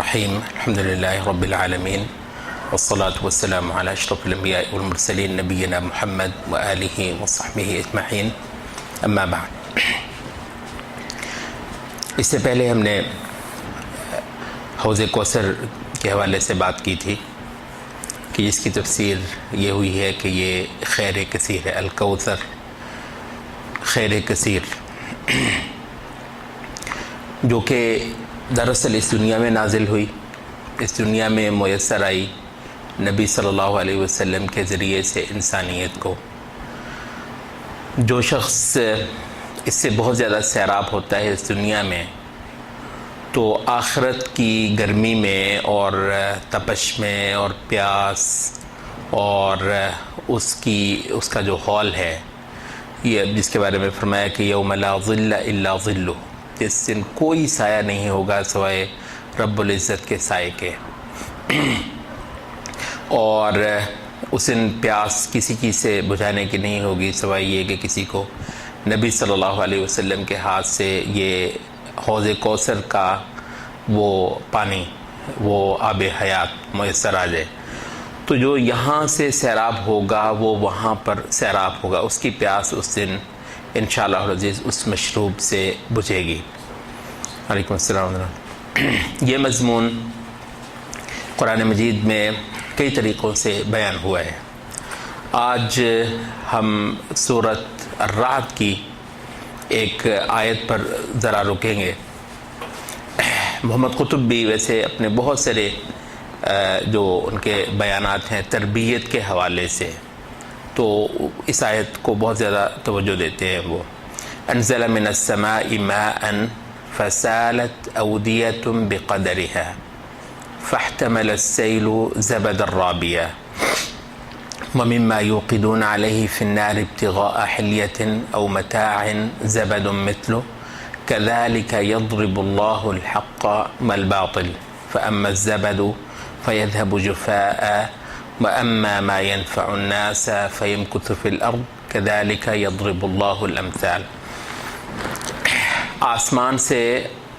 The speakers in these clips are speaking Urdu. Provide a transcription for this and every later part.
الرحیم الحمد للہ رب العالمین والصلاة والسلام علی اشرف الانبیاء والمرسلین نبینا محمد وآلہ وصحبہ اجمعین اما بعد۔ اس سے پہلے ہم نے حوض کوثر کے حوالے سے بات کی تھی کہ جس کی تفسیر یہ ہوئی ہے کہ یہ خیر کثیر ہے، الکوثر خیر کثیر، جو کہ دراصل اس دنیا میں نازل ہوئی، اس دنیا میں میسر آئی نبی صلی اللہ علیہ وسلم کے ذریعے سے انسانیت کو۔ جو شخص اس سے بہت زیادہ سیراب ہوتا ہے اس دنیا میں، تو آخرت کی گرمی میں اور تپش میں اور پیاس اور اس کا جو ہال ہے، یہ جس کے بارے میں فرمایا کہ یوم لا ظل الا ظلہ، جس دن کوئی سایہ نہیں ہوگا سوائے رب العزت کے سائے کے، اور اس دن پیاس کسی چیز سے بجھانے کی نہیں ہوگی سوائے یہ کہ کسی کو نبی صلی اللہ علیہ وسلم کے ہاتھ سے یہ حوض کوثر کا وہ پانی، وہ آب حیات میسر آ جائے، تو جو یہاں سے سیراب ہوگا وہ وہاں پر سیراب ہوگا، اس کی پیاس اس دن انشاءاللہ العزیز اس مشروب سے بجھے گی۔ علیکم السلام علیکم۔ یہ مضمون قرآن مجید میں کئی طریقوں سے بیان ہوا ہے۔ آج ہم سورۃ الرعد کی ایک آیت پر ذرا رکیں گے۔ محمد قطب بھی ویسے اپنے بہت سارے جو ان کے بیانات ہیں تربیت کے حوالے سے، تو اس آیت کو بہت زیادہ توجہ دیتے ہیں۔ وہ انزل من السماء ماء فسالت اودیۃ بقدرها فاحتمل السیل زبدا رابیا ومما يوقدون عليه في النار ابتغاء حلیة او متاع زبد مثله كذلك يضرب الله الحق والباطل فأما الزبد فيذهب جفاء وأما ما ينفع الناس فيمكث في الأرض كذلك يضرب الله الأمثال۔ آسمان سے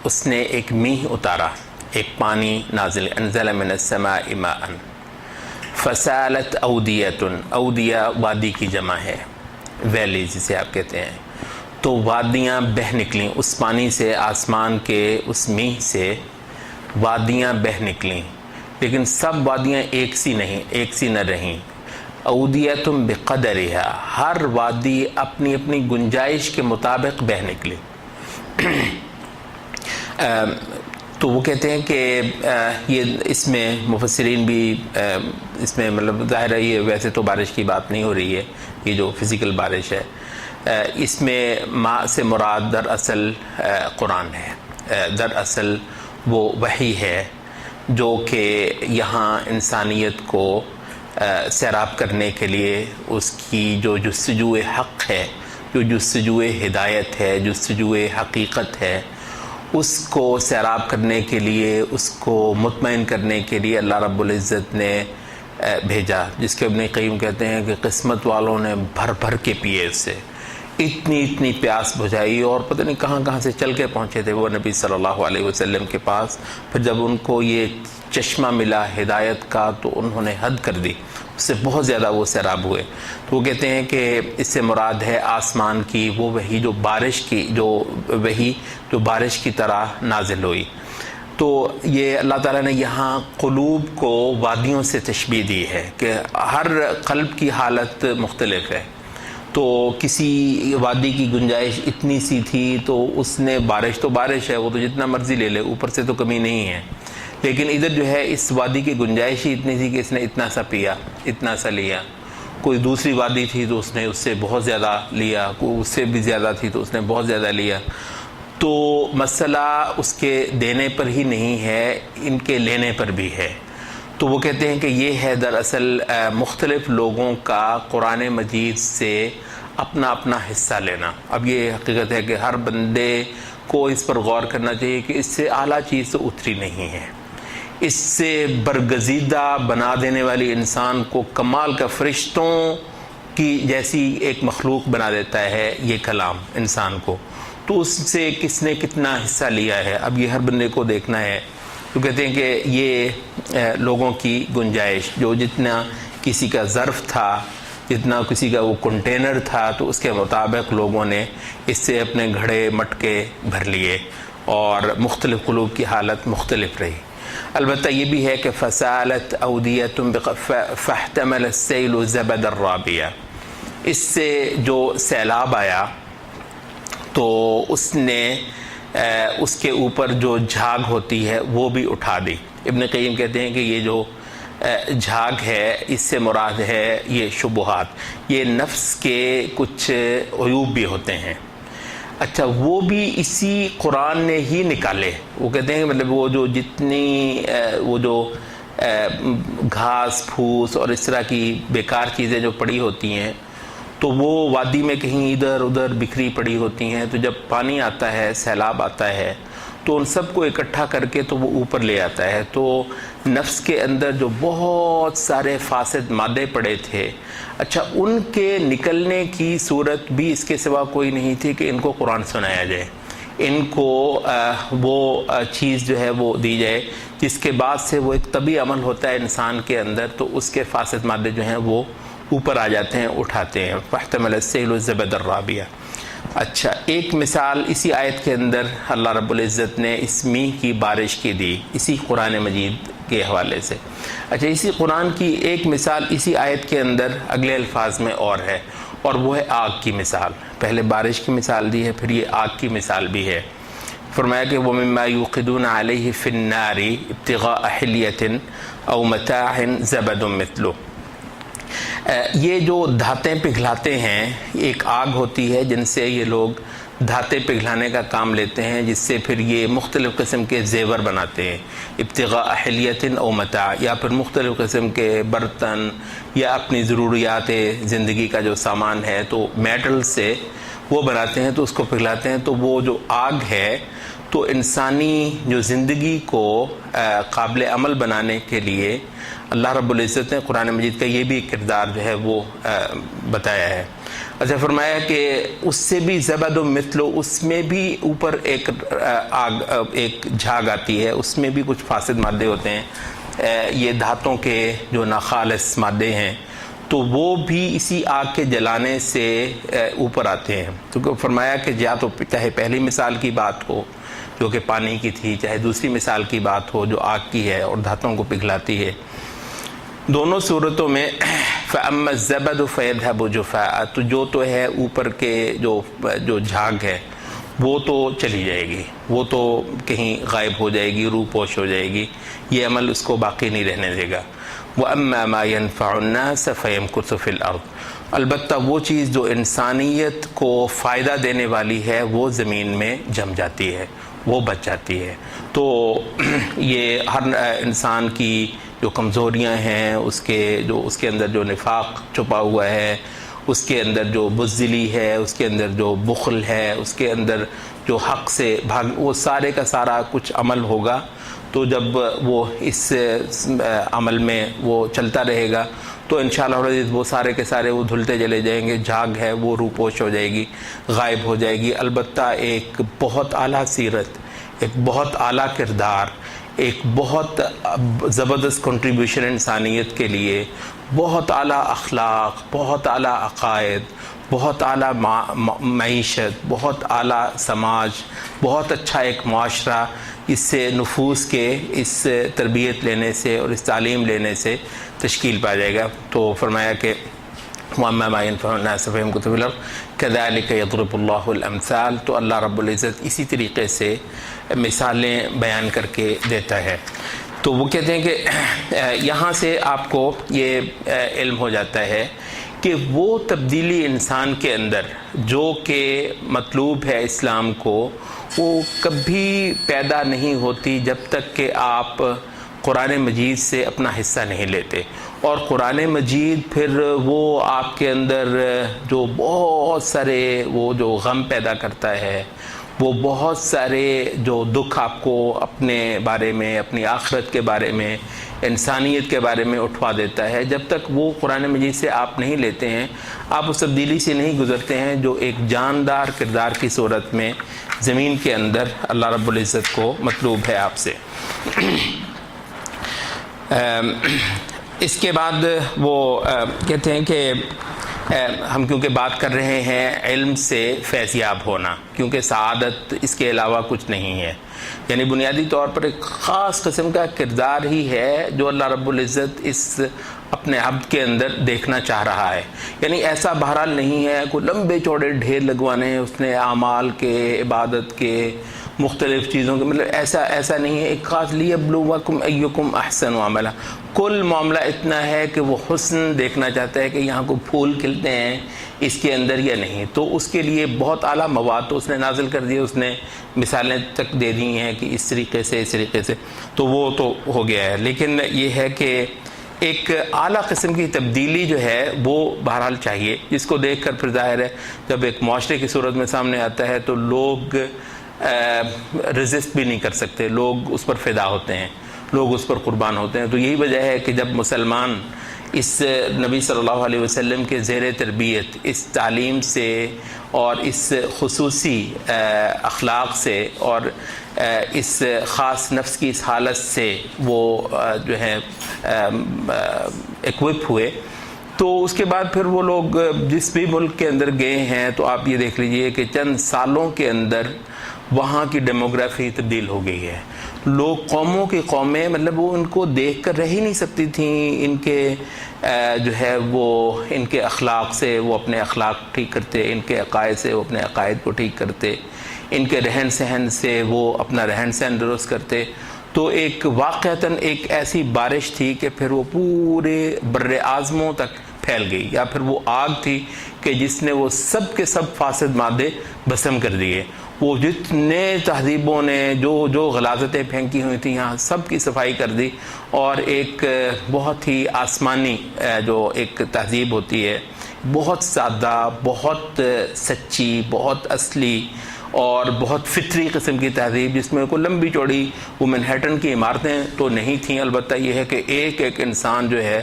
اس نے ایک میہ اتارا، ایک پانی نازل، انزل من السماء ماء فسالت اودیۃ، اودیہ وادی کی جمع ہے، ویلی جسے آپ کہتے ہیں، تو وادیاں بہہ نکلیں اس پانی سے، آسمان کے اس میہ سے وادیاں بہہ نکلیں، لیکن سب وادیاں ایک سی نہ رہیں۔ اودیۃ بقدرها، ہر وادی اپنی اپنی گنجائش کے مطابق بہہ نکلی۔ تو وہ کہتے ہیں کہ یہ اس میں مفسرین بھی اس میں مطلب ظاہر ہے یہ ویسے تو بارش کی بات نہیں ہو رہی ہے، یہ جو فزیکل بارش ہے، اس میں ماء سے مراد دراصل قرآن ہے، دراصل وہ وحی ہے جو کہ یہاں انسانیت کو سیراب کرنے کے لیے اس کی جو جستجو حق ہے، جو جستجو ہدایت ہے، جستجو حقیقت ہے، اس کو سیراب کرنے کے لیے، اس کو مطمئن کرنے کے لیے اللہ رب العزت نے بھیجا، جس کے ابن قیم کہتے ہیں کہ قسمت والوں نے بھر بھر کے پیے اس سے، اتنی پیاس بجھائی، اور پتہ نہیں کہاں سے چل کے پہنچے تھے وہ نبی صلی اللہ علیہ وسلم کے پاس۔ پھر جب ان کو یہ چشمہ ملا ہدایت کا تو انہوں نے حد کر دی، اس سے بہت زیادہ وہ سیراب ہوئے۔ تو وہ کہتے ہیں کہ اس سے مراد ہے آسمان کی وہ وحی جو بارش کی، جو بارش کی طرح نازل ہوئی۔ تو یہ اللہ تعالیٰ نے یہاں قلوب کو وادیوں سے تشبیہ دی ہے کہ ہر قلب کی حالت مختلف ہے، تو کسی وادی کی گنجائش اتنی سی تھی تو اس نے بارش ہے، وہ تو جتنا مرضی لے لے، اوپر سے تو کمی نہیں ہے، لیکن ادھر جو ہے اس وادی کی گنجائش ہی اتنی تھی کہ اس نے اتنا سا پیا، اتنا سا لیا۔ کوئی دوسری وادی تھی تو اس نے اس سے بہت زیادہ لیا، کوئی اس سے بھی زیادہ تھی تو اس نے بہت زیادہ لیا۔ تو مسئلہ اس کے دینے پر ہی نہیں ہے، ان کے لینے پر بھی ہے۔ تو وہ کہتے ہیں کہ یہ ہے دراصل مختلف لوگوں کا قرآن مجید سے اپنا اپنا حصہ لینا۔ اب یہ حقیقت ہے کہ ہر بندے کو اس پر غور کرنا چاہیے کہ اس سے اعلیٰ چیز تو اتری نہیں ہے، اس سے برگزیدہ بنا دینے والی انسان کو کمال کا فرشتوں کی جیسی ایک مخلوق بنا دیتا ہے یہ کلام انسان کو، تو اس سے کس نے کتنا حصہ لیا ہے۔ اب یہ ہر بندے کو دیکھنا ہے تو کہتے ہیں کہ یہ لوگوں کی گنجائش، جو جتنا کسی کا ظرف تھا، جتنا کسی کا وہ کنٹینر تھا، تو اس کے مطابق لوگوں نے اس سے اپنے گھڑے مٹکے بھر لیے، اور مختلف قلوب کی حالت مختلف رہی۔ البتہ یہ بھی ہے کہ فسالت اودیۃ فاحتمل السیل زبد الرابیہ، اس سے جو سیلاب آیا تو اس نے اس کے اوپر جو جھاگ ہوتی ہے وہ بھی اٹھا دی۔ ابن قیم کہتے ہیں کہ یہ جو جھاگ ہے، اس سے مراد ہے یہ شبہات، یہ نفس کے کچھ عیوب بھی ہوتے ہیں۔ اچھا، وہ بھی اسی قرآن نے ہی نکالے۔ وہ کہتے ہیں مطلب وہ جو جتنی وہ جو گھاس پھوس اور اس طرح کی بیکار چیزیں جو پڑی ہوتی ہیں، تو وہ وادی میں کہیں ادھر ادھر بکھری پڑی ہوتی ہیں، تو جب پانی آتا ہے، سیلاب آتا ہے، تو ان سب کو اکٹھا کر کے تو وہ اوپر لے آتا ہے۔ تو نفس کے اندر جو بہت سارے فاسد مادے پڑے تھے، اچھا ان کے نکلنے کی صورت بھی اس کے سوا کوئی نہیں تھی کہ ان کو قرآن سنایا جائے، ان کو وہ چیز جو ہے وہ دی جائے، جس کے بعد سے وہ ایک طبعی عمل ہوتا ہے انسان کے اندر، تو اس کے فاسد مادے جو ہیں وہ اوپر آ جاتے ہیں، اٹھاتے ہیں۔ فاحتمل السیل زبد الرابیہ۔ اچھا، ایک مثال اسی آیت کے اندر اللہ رب العزت نے اس میہ کی بارش کی دی، اسی قرآن مجید کے حوالے سے۔ اچھا، اسی قرآن کی ایک مثال اسی آیت کے اندر اگلے الفاظ میں اور ہے، اور وہ ہے آگ کی مثال۔ پہلے بارش کی مثال دی ہے، پھر یہ آگ کی مثال بھی ہے۔ فرمایا کہ وَمِمَّا يُوقِدُونَ عَلَيْهِ فِي النَّارِ ابْتِغَاءَ حِلْيَةٍ أَوْ مَتَاعٍ زَبَدٌ مِثْلُهُ۔ یہ جو دھاتیں پگھلاتے ہیں، ایک آگ ہوتی ہے جن سے یہ لوگ دھاتیں پگھلانے کا کام لیتے ہیں، جس سے پھر یہ مختلف قسم کے زیور بناتے ہیں، ابتغاء حلیۃ او متاع، یا پھر مختلف قسم کے برتن یا اپنی ضروریات زندگی کا جو سامان ہے، تو میٹل سے وہ بناتے ہیں، تو اس کو پگھلاتے ہیں۔ تو وہ جو آگ ہے، تو انسانی جو زندگی کو قابل عمل بنانے کے لیے اللہ رب العزت نے قرآن مجید کا یہ بھی کردار جو ہے وہ بتایا ہے۔ اچھا، فرمایا کہ اس سے بھی زبد و مثل، اس میں بھی اوپر ایک جھاگ آتی ہے، اس میں بھی کچھ فاسد مادے ہوتے ہیں، یہ دھاتوں کے جو ناخالص مادے ہیں، تو وہ بھی اسی آگ کے جلانے سے اوپر آتے ہیں۔ تو فرمایا کہ یا تو چاہے پہلی مثال کی بات ہو جو کہ پانی کی تھی، چاہے دوسری مثال کی بات ہو جو آگ کی ہے اور دھاتوں کو پگھلاتی ہے، دونوں صورتوں میں فَأَمَّا الزَّبَدُ فَيَذْهَبُ جُفَاءً، تو جو ہے اوپر کے جو جھاگ ہے وہ تو چلی جائے گی، وہ تو کہیں غائب ہو جائے گی، روح پوش ہو جائے گی، یہ عمل اس کو باقی نہیں رہنے دے گا۔ وَأَمَّا مَا يَنْفَعُ النَّاسَ فَيَمْكُثُ فِي الْأَرْضِ، البتہ وہ چیز جو انسانیت کو فائدہ دینے والی ہے وہ زمین میں جم جاتی ہے، وہ بچ جاتی ہے۔ تو یہ ہر انسان کی جو کمزوریاں ہیں، اس کے اندر جو نفاق چھپا ہوا ہے، اس کے اندر جو بزدلی ہے، اس کے اندر جو بخل ہے، اس کے اندر جو حق سے وہ سارے کا سارا کچھ عمل ہوگا۔ تو جب وہ اس عمل میں وہ چلتا رہے گا تو انشاءاللہ وہ سارے کے سارے وہ دھلتے چلے جائیں گے، جھاگ ہے وہ روپوش ہو جائے گی، غائب ہو جائے گی۔ البتہ ایک بہت اعلیٰ سیرت، ایک بہت اعلیٰ کردار، ایک بہت زبردست کنٹریبیوشن انسانیت کے لیے، بہت اعلیٰ اخلاق، بہت اعلیٰ عقائد، بہت اعلیٰ معیشت، بہت اعلیٰ سماج، بہت اچھا ایک معاشرہ اس سے نفوس کے اس تربیت لینے سے اور اس تعلیم لینے سے تشکیل پا جائے گا۔ تو فرمایا کہ وَأَمَّا مَا يَنْفَعُ النَّاسَ فَيَمْكُثُ فِي الْأَرْضِ كَذَلِكَ يَضْرِبُ اللَّهُ الْأَمْثَالَ، تو اللہ رب العزت اسی طریقے سے مثالیں بیان کر کے دیتا ہے۔ تو وہ کہتے ہیں کہ یہاں سے آپ کو یہ علم ہو جاتا ہے کہ وہ تبدیلی انسان کے اندر جو کہ مطلوب ہے اسلام کو، وہ کبھی پیدا نہیں ہوتی جب تک کہ آپ قرآن مجید سے اپنا حصہ نہیں لیتے۔ اور قرآن مجید پھر وہ آپ کے اندر جو بہت سارے وہ جو غم پیدا کرتا ہے، وہ بہت سارے جو دکھ آپ کو اپنے بارے میں، اپنی آخرت کے بارے میں، انسانیت کے بارے میں اٹھوا دیتا ہے. جب تک وہ قرآن مجید سے آپ نہیں لیتے ہیں، آپ اس تبدیلی سے نہیں گزرتے ہیں جو ایک جاندار کردار کی صورت میں زمین کے اندر اللہ رب العزت کو مطلوب ہے آپ سے. اس کے بعد وہ کہتے ہیں کہ ہم کیونکہ بات کر رہے ہیں علم سے فیضیاب ہونا، کیونکہ سعادت اس کے علاوہ کچھ نہیں ہے. یعنی بنیادی طور پر ایک خاص قسم کا کردار ہی ہے جو اللہ رب العزت اس اپنے عبد کے اندر دیکھنا چاہ رہا ہے. یعنی ایسا بہرحال نہیں ہے کوئی لمبے چوڑے ڈھیر لگوانے ہیں اس نے اعمال کے، عبادت کے، مختلف چیزوں کے، مطلب ایسا نہیں ہے. ایک خاص لیبلوکم ایکم احسن عملا، کل معاملہ اتنا ہے کہ وہ حسن دیکھنا چاہتا ہے کہ یہاں کو پھول کھلتے ہیں اس کے اندر یا نہیں. تو اس کے لیے بہت اعلیٰ مواد تو اس نے نازل کر دیے، اس نے مثالیں تک دے دی ہیں کہ اس طریقے سے تو وہ تو ہو گیا ہے. لیکن یہ ہے کہ ایک اعلیٰ قسم کی تبدیلی جو ہے وہ بہرحال چاہیے، جس کو دیکھ کر پھر ظاہر ہے جب ایک معاشرے کی صورت میں سامنے آتا ہے تو لوگ ریزسٹ بھی نہیں کر سکتے، لوگ اس پر فدا ہوتے ہیں، لوگ اس پر قربان ہوتے ہیں. تو یہی وجہ ہے کہ جب مسلمان اس نبی صلی اللہ علیہ وسلم کے زیر تربیت اس تعلیم سے اور اس خصوصی اخلاق سے اور اس خاص نفس کی اس حالت سے وہ جو ہے ایکوپ ہوئے، تو اس کے بعد پھر وہ لوگ جس بھی ملک کے اندر گئے ہیں تو آپ یہ دیکھ لیجئے کہ چند سالوں کے اندر وہاں کی ڈیموگرافی تبدیل ہو گئی ہے. لوگ قوموں کی قومیں مطلب وہ ان کو دیکھ کر رہ ہی نہیں سکتی تھیں. ان کے جو ہے وہ ان کے اخلاق سے وہ اپنے اخلاق ٹھیک کرتے، ان کے عقائد سے وہ اپنے عقائد کو ٹھیک کرتے، ان کے رہن سہن سے وہ اپنا رہن سہن درست کرتے. تو ایک واقعتاً ایک ایسی بارش تھی کہ پھر وہ پورے بر اعظموں تک پھیل گئی، یا پھر وہ آگ تھی کہ جس نے وہ سب کے سب فاسد مادے بھسم کر دیے. وہ جتنے تہذیبوں نے جو غلاظتیں پھینکی ہوئی تھیں یہاں سب کی صفائی کر دی، اور ایک بہت ہی آسمانی جو ایک تہذیب ہوتی ہے، بہت سادہ، بہت سچی، بہت اصلی اور بہت فطری قسم کی تہذیب، جس میں کوئی لمبی چوڑی وہ منہیٹن کی عمارتیں تو نہیں تھیں. البتہ یہ ہے کہ ایک ایک انسان جو ہے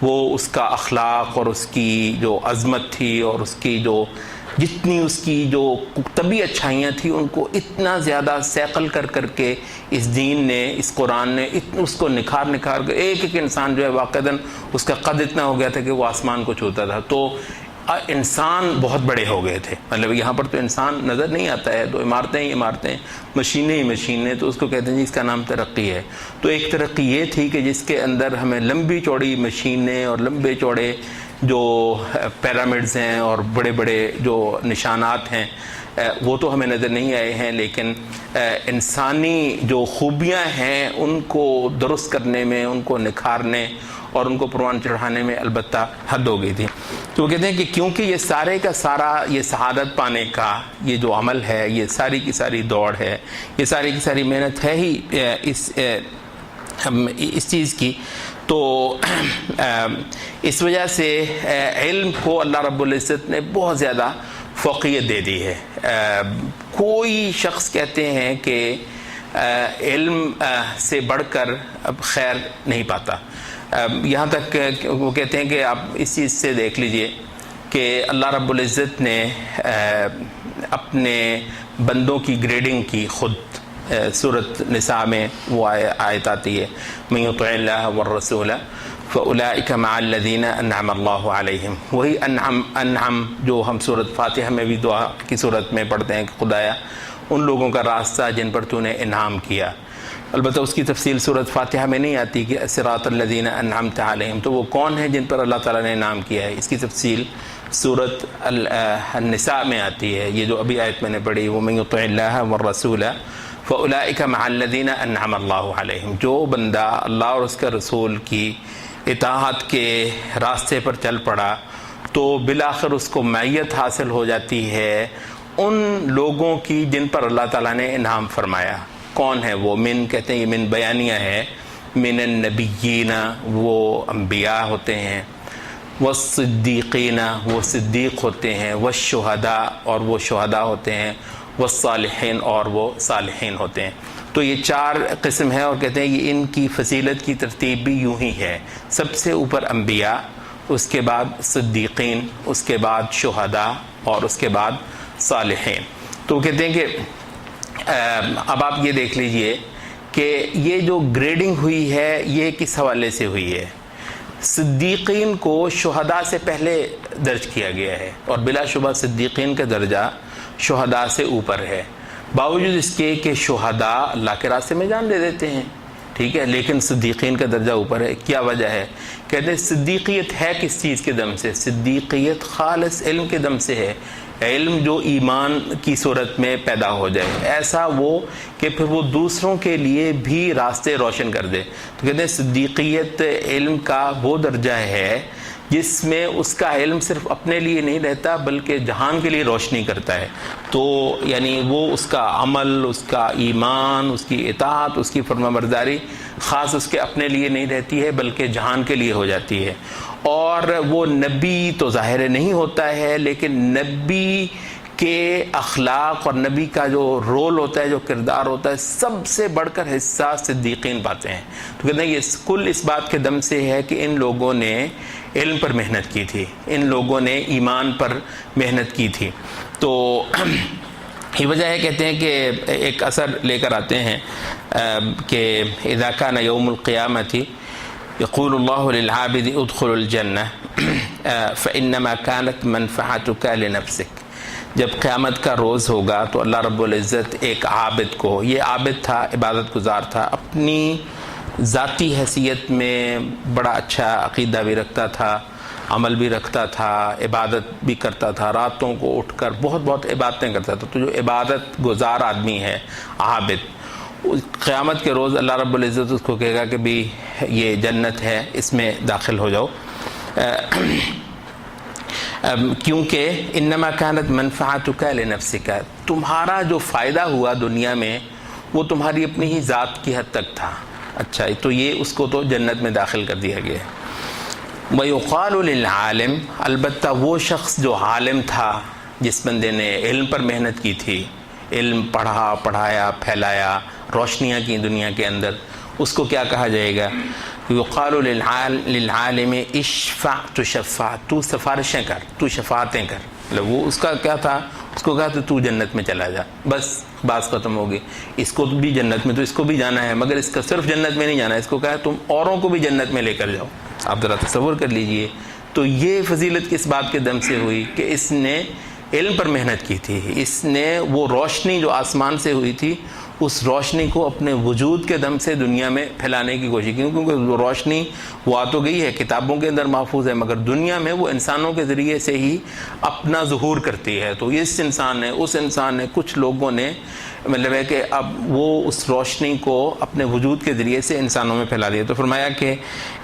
وہ اس کا اخلاق اور اس کی جو عظمت تھی اور اس کی جو جتنی اس کی جو طبی اچھائیاں تھیں ان کو اتنا زیادہ سیقل کر کے اس دین نے، اس قرآن نے اس کو نکھار کر ایک ایک انسان جو ہے واقعتاً اس کا قد اتنا ہو گیا تھا کہ وہ آسمان کو چھوتا تھا. تو انسان بہت بڑے ہو گئے تھے. مطلب یہاں پر تو انسان نظر نہیں آتا ہے، تو عمارتیں ہی عمارتیں، مشینیں ہی مشینیں. تو اس کو کہتے ہیں جی اس کا نام ترقی ہے. تو ایک ترقی یہ تھی کہ جس کے اندر ہمیں لمبی چوڑی مشینیں اور لمبے چوڑے جو پیرامڈز ہیں اور بڑے بڑے جو نشانات ہیں وہ تو ہمیں نظر نہیں آئے ہیں، لیکن انسانی جو خوبیاں ہیں ان کو درست کرنے میں، ان کو نکھارنے اور ان کو پروان چڑھانے میں البتہ حد ہو گئی تھی. تو وہ کہتے ہیں کہ کیونکہ یہ سارے کا سارا یہ شہادت پانے کا یہ جو عمل ہے، یہ ساری کی ساری دوڑ ہے، یہ ساری کی ساری محنت ہے ہی اس چیز کی. تو اس وجہ سے علم کو اللہ رب العزت نے بہت زیادہ فوقیت دے دی ہے. کوئی شخص کہتے ہیں کہ علم سے بڑھ کر اب خیر نہیں پاتا. یہاں تک وہ کہتے ہیں کہ آپ اس چیز سے دیکھ لیجئے کہ اللہ رب العزت نے اپنے بندوں کی گریڈنگ کی خود سورۃ نساء میں وہ آیت آتی ہے، من یطع اللہ والرسول فاولئک مع الذین انعم اللہ علیہم. وہی انعم جو ہم سورۃ فاتحہ میں بھی دعا کی صورت میں پڑھتے ہیں کہ خدایا ان لوگوں کا راستہ جن پر تو نے انعام کیا. البتہ اس کی تفصیل سورۃ فاتحہ میں نہیں آتی کہ صراط الذین انعمت علیہم، تو وہ کون ہیں جن پر اللہ تعالیٰ نے انعام کیا ہے. اس کی تفصیل سورۃ النساء میں آتی ہے. یہ جو ابھی آیت میں نے پڑھی، وہ من یطع اللہ والرسول فاولئک مع الذین انعم اللہ علیہم، جو بندہ اللہ اور اس کے رسول کی اطاعت کے راستے پر چل پڑا تو بالآخر اس کو معیت حاصل ہو جاتی ہے ان لوگوں کی جن پر اللہ تعالیٰ نے انعام فرمایا. کون ہے وہ؟ من کہتے ہیں یہ من بیانیہ ہے. من النبیین وہ انبیاء ہوتے ہیں، والصدیقین وہ صدیق ہوتے ہیں، والشہداء اور وہ شہداء ہوتے ہیں، والصالحین، اور وہ صالحین ہوتے ہیں۔ تو یہ 4 قسم ہیں، اور کہتے ہیں یہ ان کی فضیلت کی ترتیب بھی یوں ہی ہے، سب سے اوپر انبیاء، اس کے بعد صدیقین، اس کے بعد شہداء، اور اس کے بعد صالحین۔ تو کہتے ہیں کہ اب آپ یہ دیکھ لیجئے کہ یہ جو گریڈنگ ہوئی ہے یہ کس حوالے سے ہوئی ہے۔ صدیقین کو شہداء سے پہلے درج کیا گیا ہے، اور بلا شبہ صدیقین کا درجہ شہداء سے اوپر ہے، باوجود اس کے کہ شہداء اللہ کے راستے میں جان دے دیتے ہیں، ٹھیک ہے، لیکن صدیقین کا درجہ اوپر ہے۔ کیا وجہ ہے؟ کہتے ہیں صدیقیت ہے کس چیز کے دم سے؟ صدیقیت خالص علم کے دم سے ہے، علم جو ایمان کی صورت میں پیدا ہو جائے، ایسا وہ کہ پھر وہ دوسروں کے لیے بھی راستے روشن کر دے۔ تو کہتے ہیں صدیقیت علم کا وہ درجہ ہے جس میں اس کا علم صرف اپنے لیے نہیں رہتا بلکہ جہان کے لیے روشنی کرتا ہے۔ تو یعنی وہ اس کا عمل، اس کا ایمان، اس کی اطاعت، اس کی فرمانبرداری خاص اس کے اپنے لیے نہیں رہتی ہے بلکہ جہان کے لیے ہو جاتی ہے۔ اور وہ نبی تو ظاہر نہیں ہوتا ہے، لیکن نبی کے اخلاق اور نبی کا جو رول ہوتا ہے، جو کردار ہوتا ہے، سب سے بڑھ کر حصہ صدیقین پاتے ہیں۔ تو کہتے ہیں یہ کل اس بات کے دم سے ہے کہ ان لوگوں نے علم پر محنت کی تھی، ان لوگوں نے ایمان پر محنت کی تھی۔ تو یہ وجہ ہے، کہتے ہیں کہ ایک اثر لے کر آتے ہیں کہ اذا کان یوم القیامۃ یقول اللہ للعابد ادخل الجنہ فانما كانت منفعتك لنفسك۔ جب قیامت کا روز ہوگا تو اللہ رب العزت ایک عابد کو، یہ عابد تھا، عبادت گزار تھا، اپنی ذاتی حیثیت میں بڑا اچھا عقیدہ بھی رکھتا تھا، عمل بھی رکھتا تھا، عبادت بھی کرتا تھا، راتوں کو اٹھ کر بہت عبادتیں کرتا تھا۔ تو جو عبادت گزار آدمی ہے، عابد، قیامت کے روز اللہ رب العزت اس کو کہے گا کہ بھی یہ جنت ہے، اس میں داخل ہو جاؤ، کیونکہ انما كانت منفعتك لنفسك، تمہارا جو فائدہ ہوا دنیا میں وہ تمہاری اپنی ہی ذات کی حد تک تھا۔ اچھا، تو یہ اس کو تو جنت میں داخل کر دیا گیا ہے۔ وَيُقَالُ لِلْعَالِمِ، البتہ وہ شخص جو عالم تھا، جس بندے نے علم پر محنت کی تھی، علم پڑھا، پڑھایا، پھیلایا، روشنیاں کی دنیا کے اندر، اس کو کیا کہا جائے گا؟ یقال للعالم اشفع تشفع، تو سفارشیں کر، تو شفاعتیں کر۔ مطلب وہ اس کا کیا تھا؟ اس کو کہا تو جنت میں چلا جا، بس بات ختم ہوگی۔ اس کو بھی جنت میں، تو اس کو بھی جانا ہے، مگر اس کا صرف جنت میں نہیں جانا ہے، اس کو کہا تم اوروں کو بھی جنت میں لے کر جاؤ۔ آپ ذرا تصور کر لیجئے، تو یہ فضیلت کس بات کے دم سے ہوئی کہ اس نے علم پر محنت کی تھی، اس نے وہ روشنی جو آسمان سے ہوئی تھی اس روشنی کو اپنے وجود کے دم سے دنیا میں پھیلانے کی کوشش کی، کیونکہ وہ روشنی وہ آ تو گئی ہے، کتابوں کے اندر محفوظ ہے، مگر دنیا میں وہ انسانوں کے ذریعے سے ہی اپنا ظہور کرتی ہے۔ تو اس انسان نے، اس انسان نے، کچھ لوگوں نے مطلب ہے کہ اب وہ اس روشنی کو اپنے وجود کے ذریعے سے انسانوں میں پھیلا دیا۔ تو فرمایا کہ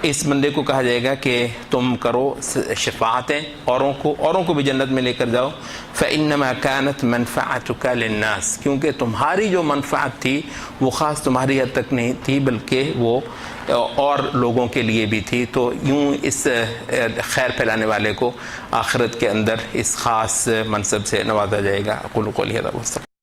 اس بندے کو کہا جائے گا کہ تم کرو شفاعتیں، اوروں کو بھی جنت میں لے کر جاؤ۔ فإنما كانت منفعتك للناس، کیونکہ تمہاری جو منفعت تھی وہ خاص تمہاری حد تک نہیں تھی بلکہ وہ اور لوگوں کے لیے بھی تھی۔ تو یوں اس خیر پھیلانے والے کو آخرت کے اندر اس خاص منصب سے نوازا جائے گا۔ اقول قولی ھذا واستغفر